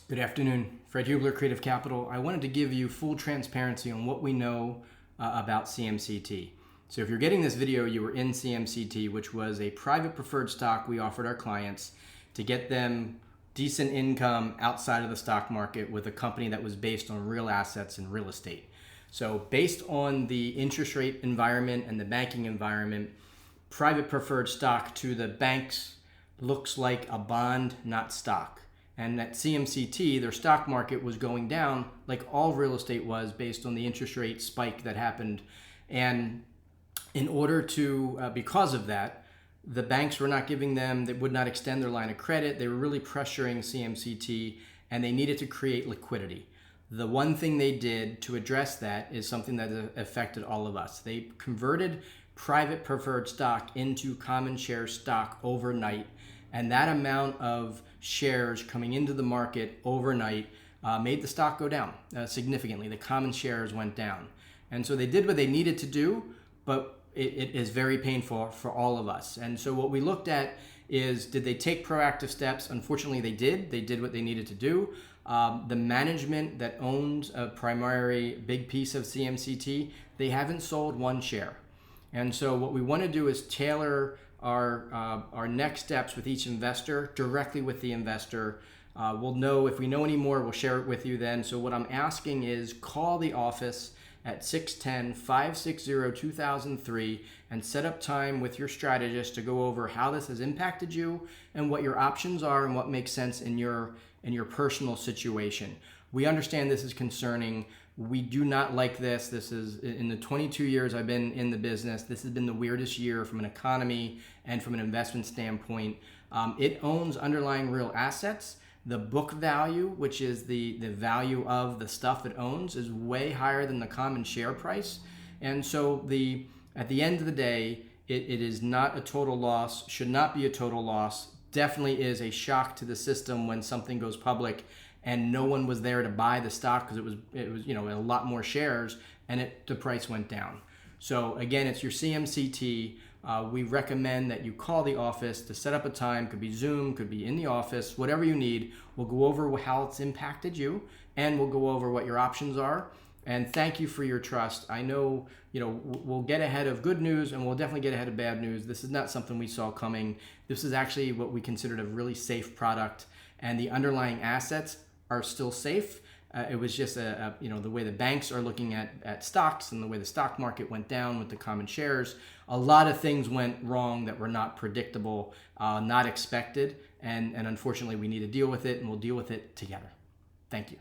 Good afternoon. Fred Hubler, Creative Capital. I wanted to give you full transparency on what we know about CMCT. So if you're getting this video, you were in CMCT, which was a private preferred stock we offered our clients to get them decent income outside of the stock market with a company that was based on real assets and real estate. So based on the interest rate environment and the banking environment, private preferred stock to the banks looks like a bond, not stock. And at CMCT, their stock market was going down like all real estate was based on the interest rate spike that happened. And in order to, because of that, the banks were not giving them, they would not extend their line of credit. They were really pressuring CMCT and they needed to create liquidity. The one thing they did to address that is something that affected all of us. They converted private preferred stock into common share stock overnight. And that amount of shares coming into the market overnight made the stock go down significantly. The common shares went down. And so they did what they needed to do, but it is very painful for all of us. And so what we looked at is, did they take proactive steps? Unfortunately, they did. They did what they needed to do. The management that owns a primary big piece of CMCT, they haven't sold one share. And so what we want to do is tailor our next steps with each investor directly with the investor. We'll know if we know any more, we'll share it with you then. So what I'm asking is call the office at 610-560-2003 and set up time with your strategist to go over how this has impacted you and what your options are and what makes sense in your personal situation. We understand this is concerning. We do not like this. This is, in the 22 years I've been in the business, this has been the weirdest year from an economy and from an investment standpoint. It owns underlying real assets. The book value, which is the value of the stuff it owns, is way higher than the common share price. And so at the end of the day, it is not a total loss, should not be a total loss, definitely is a shock to the system when something goes public and no one was there to buy the stock because it was a lot more shares and the price went down. So again, it's your CMCT. We recommend that you call the office to set up a time. Could be Zoom, could be in the office, whatever you need. We'll go over how it's impacted you and we'll go over what your options are. And thank you for your trust. I know, we'll get ahead of good news and we'll definitely get ahead of bad news. This is not something we saw coming. This is actually what we considered a really safe product, and the underlying assets are still safe. It was just the way the banks are looking at stocks and the way the stock market went down with the common shares. A lot of things went wrong that were not predictable, not expected, and unfortunately we need to deal with it, and we'll deal with it together. Thank you.